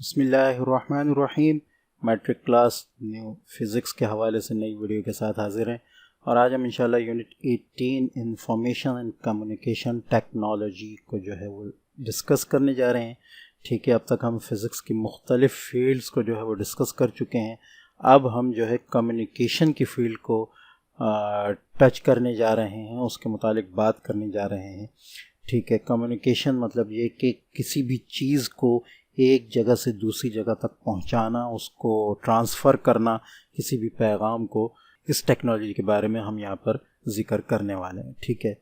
बिस्मिल्लाहिर्रहमानिर्रहीम। Matric class new physics के हवाले से नई वीडियो के साथ हाजिर हैं और आज हम इंशाल्लाह unit 18 information and communication technology को जो है वो डिस्कस करने जा रहे हैं। ठीक है, अब तक हम फिज़िक्स की मुख्तलिफ़ फील्ड्स को जो है वो डिस्कस कर चुके हैं। अब हम जो है कम्युनिकेशन की फ़ील्ड को टच करने जा रहे हैं, उसके मुतालिक बात करने जा रहे हैं। ठीक है, कम्युनिकेशन मतलब ये कि किसी भी चीज़ को एक जगह से दूसरी जगह तक पहुंचाना, उसको ट्रांसफ़र करना, किसी भी पैगाम को, इस टेक्नोलॉजी के बारे में हम यहाँ पर ज़िक्र करने वाले हैं। ठीक है,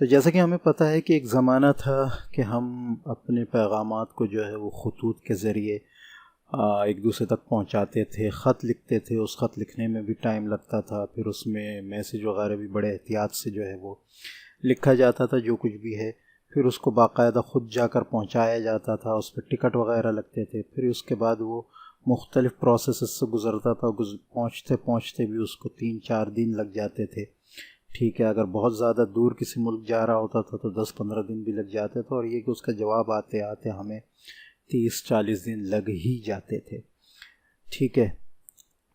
तो जैसा कि हमें पता है कि एक ज़माना था कि हम अपने पैगामात को जो है वो ख़ुतूत के ज़रिए एक दूसरे तक पहुंचाते थे, ख़त लिखते थे। उस ख़त लिखने में भी टाइम लगता था, फिर उसमें मैसेज वगैरह भी बड़े एहतियात से जो है वो लिखा जाता था, जो कुछ भी है। फिर उसको बाकायदा ख़ुद जाकर पहुंचाया जाता था, उस पर टिकट वगैरह लगते थे। फिर उसके बाद वो मुख्तलिफ़ प्रोसेस से गुज़रता था, पहुंचते पहुंचते भी उसको 3-4 दिन लग जाते थे। ठीक है, अगर बहुत ज़्यादा दूर किसी मुल्क जा रहा होता था तो 10-15 दिन भी लग जाते थे, और ये कि उसका जवाब आते आते हमें 30-40 दिन लग ही जाते थे। ठीक है,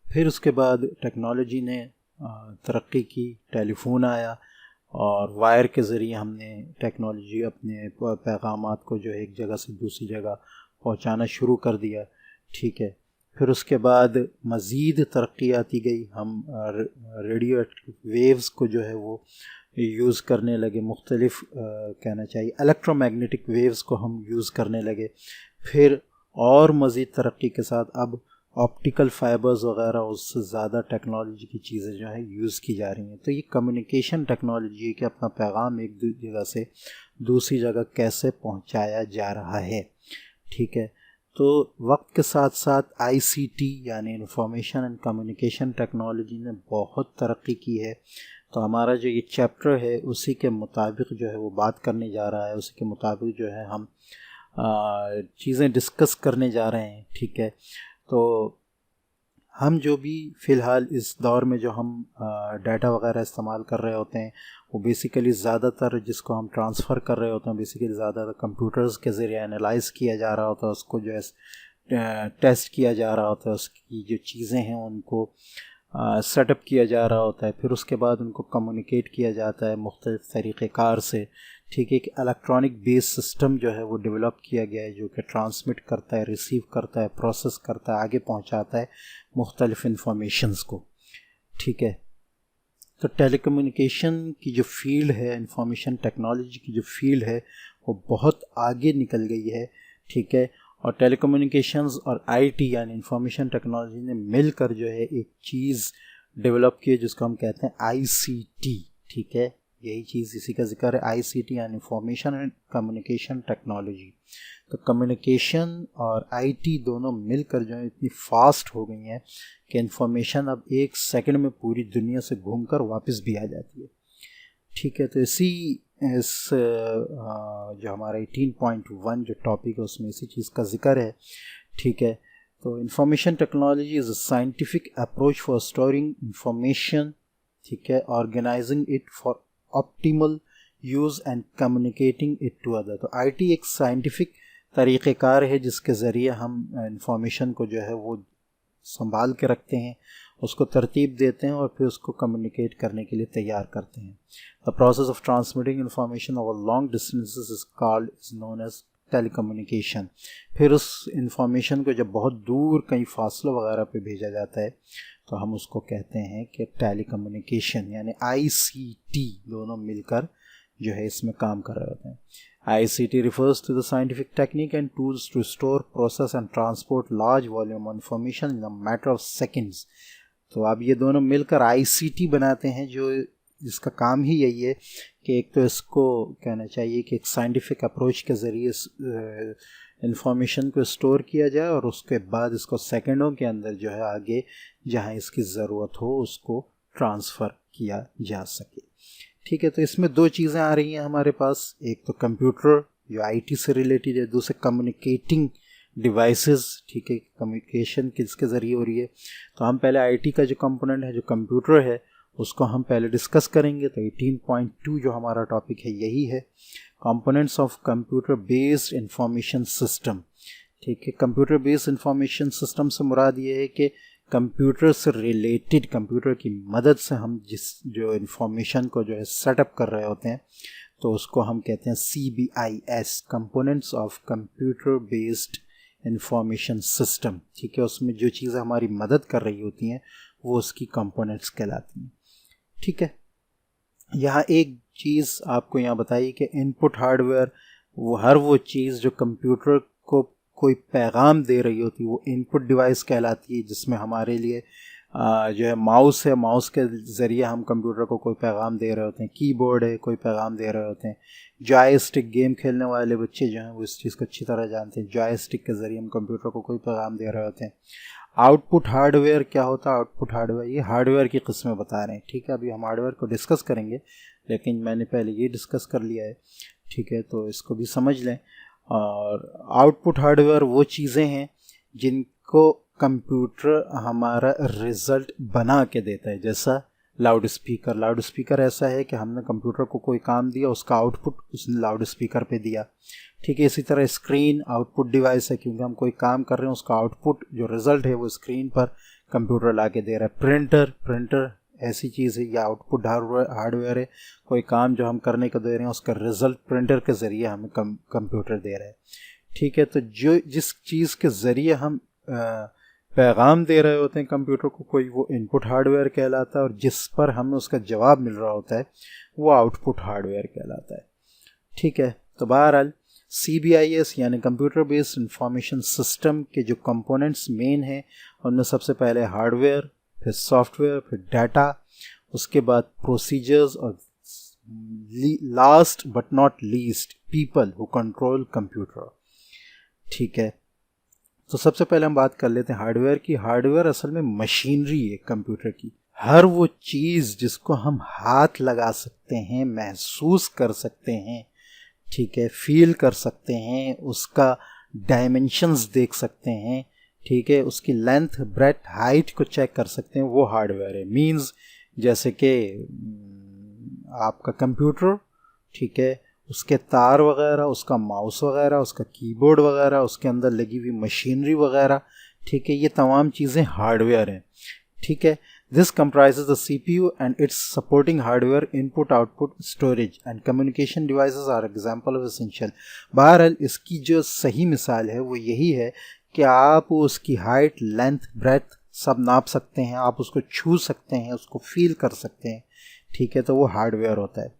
फिर उसके बाद टेक्नोलॉजी ने तरक्की की, टेलीफोन आया और वायर के ज़रिए हमने टेक्नोलॉजी अपने पैगामात को जो है एक जगह से दूसरी जगह पहुंचाना शुरू कर दिया। ठीक है, फिर उसके बाद मज़ीद तरक्की आती गई। हम रेडियो वेव्स को जो है वो यूज़ करने लगे, मुख्तलिफ़ कहना चाहिए इलेक्ट्रोमैग्नेटिक वेव्स को हम यूज़ करने लगे। फिर और मज़ीद तरक्की के साथ अब ऑप्टिकल फाइबर्स वगैरह, उससे ज़्यादा टेक्नोलॉजी की चीज़ें जो है यूज़ की जा रही हैं। तो ये कम्युनिकेशन टेक्नोलॉजी है कि अपना पैगाम एक जगह से दूसरी जगह कैसे पहुंचाया जा रहा है। ठीक है, तो वक्त के साथ साथ आईसीटी यानी इंफॉर्मेशन एंड कम्युनिकेशन टेक्नोलॉजी ने बहुत तरक्की की है। तो हमारा जो ये चैप्टर है उसी के मुताबिक जो है वो बात करने जा रहा है, उसी के मुताबिक जो है हम चीज़ें डिस्कस करने जा रहे हैं। ठीक है, तो हम जो भी फ़िलहाल इस दौर में जो हम डाटा वगैरह इस्तेमाल कर रहे होते हैं, वो बेसिकली ज़्यादातर जिसको हम ट्रांसफ़र कर रहे होते हैं, बेसिकली ज़्यादातर कंप्यूटर्स के ज़रिए एनालाइज़ किया जा रहा होता है, उसको जो है टेस्ट किया जा रहा होता है, उसकी जो चीज़ें हैं उनको सेटअप किया जा रहा होता है। फिर उसके बाद उनको कम्युनिकेट किया जाता है मुख्तलिफ़ तरीक़ेकार से। ठीक है, कि इलेक्ट्रॉनिक बेस सिस्टम जो है वो डेवलप किया गया है, जो कि ट्रांसमिट करता है, रिसीव करता है, प्रोसेस करता है, आगे पहुंचाता है मुख्तलिफ़ इंफॉर्मेशंस को। ठीक है, तो टेलीकम्युनिकेशन की जो फील्ड है, इंफॉर्मेशन टेक्नोलॉजी की जो फील्ड है, वो बहुत आगे निकल गई है। ठीक है, और टेलीकम्युनिकेशंस और आईटी यानी इंफॉर्मेशन टेक्नोलॉजी ने मिलकर जो है एक चीज़ डेवलप की है जिसको हम कहते हैं आईसीटी। ठीक है, यही चीज़, इसी का जिक्र है, आईसीटी यानी इंफॉर्मेशन एंड कम्युनिकेशन टेक्नोलॉजी। तो कम्युनिकेशन और आईटी दोनों मिलकर जो है इतनी फास्ट हो गई हैं कि इंफॉर्मेशन अब 1 सेकंड में पूरी दुनिया से घूमकर वापस भी आ जाती है। ठीक है, तो इस जो हमारा 18.1 जो टॉपिक है उसमें इसी चीज़ का जिक्र है। ठीक है, तो information technology is a scientific approach for storing information. ठीक है, organising it for optimal use and communicating it to other. तो आईटी एक साइंटिफिक तरीक़ेकार है जिसके ज़रिए हम इंफॉर्मेशन को जो है वो संभाल के रखते हैं, उसको तरतीब देते हैं और फिर उसको कम्युनिकेट करने के लिए तैयार करते हैं। The process of transmitting information over long distances is known as telecommunication. फिर उस इंफॉर्मेशन को जब बहुत दूर कहीं फासलों वगैरह पे भेजा जाता है तो हम उसको कहते हैं कि टेलीकम्युनिकेशन यानी आईसीटी दोनों मिलकर जो है इसमें काम कर रहे होते हैं। ICT refers to the scientific technique and tools to store, process and transport large volume of information in a matter of seconds। तो अब ये दोनों मिलकर ICT बनाते हैं, जो इसका काम ही यही है कि एक तो इसको कहना चाहिए कि एक साइंटिफिक अप्रोच के ज़रिए इंफॉर्मेशन को स्टोर किया जाए और उसके बाद इसको सेकंडों के अंदर जो है आगे जहाँ इसकी ज़रूरत हो उसको ट्रांसफ़र किया जा सके। ठीक है, तो इसमें 2 चीज़ें आ रही हैं हमारे पास, एक तो कंप्यूटर जो आईटी से रिलेटेड है, दूसरे कम्युनिकेटिंग डिवाइसेस। ठीक है, कम्युनिकेशन किसके ज़रिए हो रही है। तो हम पहले आईटी का जो कंपोनेंट है, जो कंप्यूटर है, उसको हम पहले डिस्कस करेंगे। तो 18.2 जो हमारा टॉपिक है यही है, components of computer based information system. ठीक है। कंप्यूटर बेस्ड इंफॉर्मेशन सिस्टम से मुराद ये है कि कंप्यूटर से रिलेटेड, कंप्यूटर की मदद से हम जो इंफॉर्मेशन को जो है सेटअप कर रहे होते हैं, तो उसको हम कहते हैं CBIS, components of computer based information system. ठीक है, उसमें जो चीज़ें हमारी मदद कर रही होती हैं वो उसकी कंपोनेंट्स कहलाती हैं। ठीक है, यहाँ एक चीज़ आपको यहाँ बताइए कि इनपुट हार्डवेयर, वो हर वो चीज़ जो कंप्यूटर को कोई पैगाम दे रही होती है वो इनपुट डिवाइस कहलाती है, जिसमें हमारे लिए जो है माउस है, माउस के ज़रिए हम कंप्यूटर को कोई पैगाम दे रहे होते हैं, कीबोर्ड है, कोई पैगाम दे रहे होते हैं, जॉयस्टिक, गेम खेलने वाले बच्चे जो हैं वो इस चीज़ को अच्छी तरह जानते हैं, जॉयस्टिक के ज़रिए हम कंप्यूटर को कोई पैगाम दे रहे होते हैं। आउटपुट हार्डवेयर क्या होता है? आउटपुट हार्डवेयर, ये हार्डवेयर की किस्में बता रहे हैं। ठीक है, अभी हम हार्डवेयर को डिस्कस करेंगे, लेकिन मैंने पहले ये डिस्कस कर लिया है। ठीक है, तो इसको भी समझ लें। और आउटपुट हार्डवेयर वो चीज़ें हैं जिनको कंप्यूटर हमारा रिज़ल्ट बना के देता है, जैसा लाउड स्पीकर। लाउड स्पीकर ऐसा है कि हमने कंप्यूटर को कोई काम दिया, उसका आउटपुट उसने लाउड स्पीकर पे दिया। ठीक है, इसी तरह स्क्रीन आउटपुट डिवाइस है, क्योंकि हम कोई काम कर रहे हैं, उसका आउटपुट जो रिज़ल्ट है वो स्क्रीन पर कंप्यूटर ला के दे रहा है। प्रिंटर ऐसी चीज़ है, या आउटपुट हार्डवेयर है, कोई काम जो हम करने को दे रहे हैं उसका रिज़ल्ट प्रिंटर के ज़रिए हमें कंप्यूटर दे रहा है। ठीक है, तो जो जिस चीज़ के ज़रिए हम पैगाम दे रहे होते हैं कंप्यूटर को कोई, वो इनपुट हार्डवेयर कहलाता है, और जिस पर हमें उसका जवाब मिल रहा होता है वो आउटपुट हार्डवेयर कहलाता है। ठीक है, तो बहरहाल CBIS यानी कंप्यूटर बेस्ड इंफॉर्मेशन सिस्टम के जो कंपोनेंट्स मेन हैं, उनमें सबसे पहले हार्डवेयर, फिर सॉफ्टवेयर, फिर डाटा, उसके बाद प्रोसीजर्स, और last but not least people who control computer. ठीक है, तो सबसे पहले हम बात कर लेते हैं हार्डवेयर की। हार्डवेयर असल में मशीनरी है कंप्यूटर की। हर वो चीज़ जिसको हम हाथ लगा सकते हैं, महसूस कर सकते हैं, ठीक है, फील कर सकते हैं, उसका डायमेंशंस देख सकते हैं, ठीक है, उसकी लेंथ, ब्रेथ, हाइट को चेक कर सकते हैं, वो हार्डवेयर है। मींस जैसे कि आपका कंप्यूटर, ठीक है, उसके तार वगैरह, उसका माउस वगैरह, उसका कीबोर्ड वगैरह, उसके अंदर लगी हुई मशीनरी वगैरह, ठीक है, ये तमाम चीज़ें हार्डवेयर हैं। ठीक है, this comprises the CPU and its supporting hardware, input, output, storage and communication devices are example of essential। बहरहाल इसकी जो सही मिसाल है वो यही है कि आप उसकी हाइट, लेंथ, ब्रेथ सब नाप सकते हैं, आप उसको छू सकते हैं, उसको फील कर सकते हैं। ठीक है, तो वो हार्डवेयर होता है।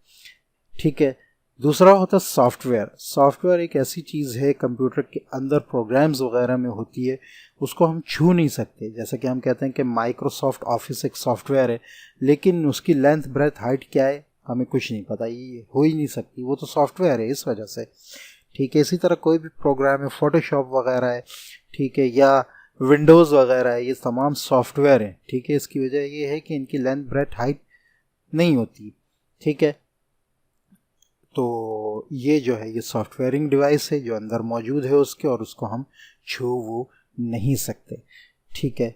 ठीक है, दूसरा होता है सॉफ्टवेयर। सॉफ्टवेयर एक ऐसी चीज़ है कंप्यूटर के अंदर प्रोग्राम्स वगैरह में होती है, उसको हम छू नहीं सकते। जैसे कि हम कहते हैं कि माइक्रोसॉफ्ट ऑफिस एक सॉफ्टवेयर है, लेकिन उसकी लेंथ, ब्रेथ, हाइट क्या है हमें कुछ नहीं पता, ये हो ही नहीं सकती, वो तो सॉफ्टवेयर है इस वजह से। ठीक है, इसी तरह कोई भी प्रोग्राम है, फोटोशॉप वगैरह है, ठीक है, या विंडोज़ वगैरह है, ये तमाम सॉफ्टवेयर हैं। ठीक है, इसकी वजह ये है कि इनकी लेंथ, ब्रेथ, हाइट नहीं होती। ठीक है, तो ये जो है ये सॉफ्टवेयरिंग डिवाइस है जो अंदर मौजूद है उसके, और उसको हम छू वो नहीं सकते। ठीक है,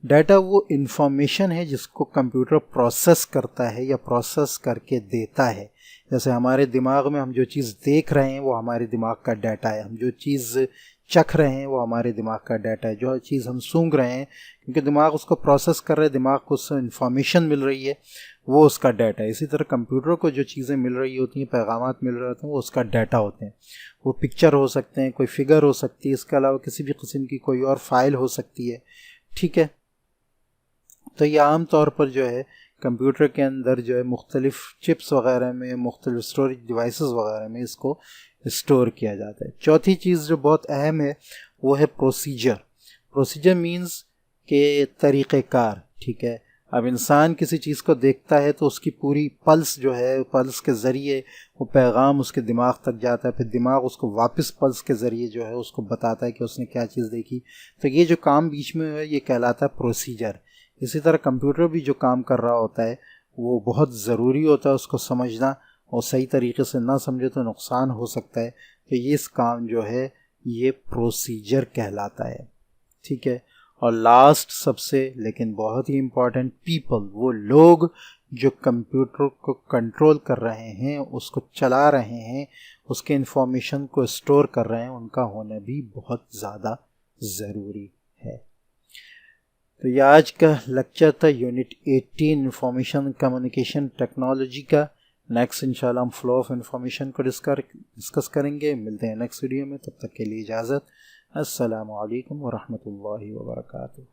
डाटा वो इंफॉर्मेशन है जिसको कंप्यूटर प्रोसेस करता है या प्रोसेस करके देता है। जैसे हमारे दिमाग में हम जो चीज़ देख रहे हैं वो हमारे दिमाग का डाटा है, हम जो चीज़ चख रहे हैं वो हमारे दिमाग का डाटा है, जो चीज़ हम सूंघ रहे हैं क्योंकि दिमाग उसको प्रोसेस कर रहे हैं, दिमाग को उससे इंफॉर्मेशन मिल रही है, वो उसका डाटा है। इसी तरह कंप्यूटर को जो चीज़ें मिल रही होती हैं, पैगामात मिल रहे होते हैं, वो उसका डाटा होते हैं। वो पिक्चर हो सकते हैं, कोई फिगर हो सकती है, इसके अलावा किसी भी किस्म की कोई और फाइल हो सकती है। ठीक है, तो ये आम तौर पर जो है कंप्यूटर के अंदर जो है मुख्तलिफ चिप्स वगैरह में, मुख्तलिफ स्टोरेज डिवाइसेस वगैरह में इसको स्टोर किया जाता है। चौथी चीज़ जो बहुत अहम है वो है प्रोसीजर मीन्स के तरीक़ेकार। ठीक है, अब इंसान किसी चीज़ को देखता है तो उसकी पूरी पल्स जो है, पल्स के ज़रिए वो पैगाम उसके दिमाग तक जाता है, फिर दिमाग उसको वापस पल्स के ज़रिए जो है उसको बताता है कि उसने क्या चीज़ देखी। तो ये जो काम बीच में है ये कहलाता है प्रोसीजर। इसी तरह कंप्यूटर भी जो काम कर रहा होता है वो बहुत ज़रूरी होता है उसको समझना, और सही तरीके से ना समझे तो नुकसान हो सकता है। तो ये इस काम जो है ये प्रोसीजर कहलाता है। ठीक है, और लास्ट सबसे लेकिन बहुत ही इम्पॉर्टेंट, पीपल, वो लोग जो कंप्यूटर को कंट्रोल कर रहे हैं, उसको चला रहे हैं, उसके इंफॉर्मेशन को स्टोर कर रहे हैं, उनका होना भी बहुत ज़्यादा ज़रूरी है। तो ये आज का लेक्चर था यूनिट 18 इंफॉर्मेशन कम्युनिकेशन टेक्नोलॉजी का। नेक्स्ट इंशाल्लाह हम फ्लो ऑफ इंफॉर्मेशन को डिस्कस करेंगे। मिलते हैं नेक्स्ट वीडियो में, तब तक के लिए इजाज़त। अस्सलामु अलैकुम व रहमतुल्लाहि व बरकातुहू।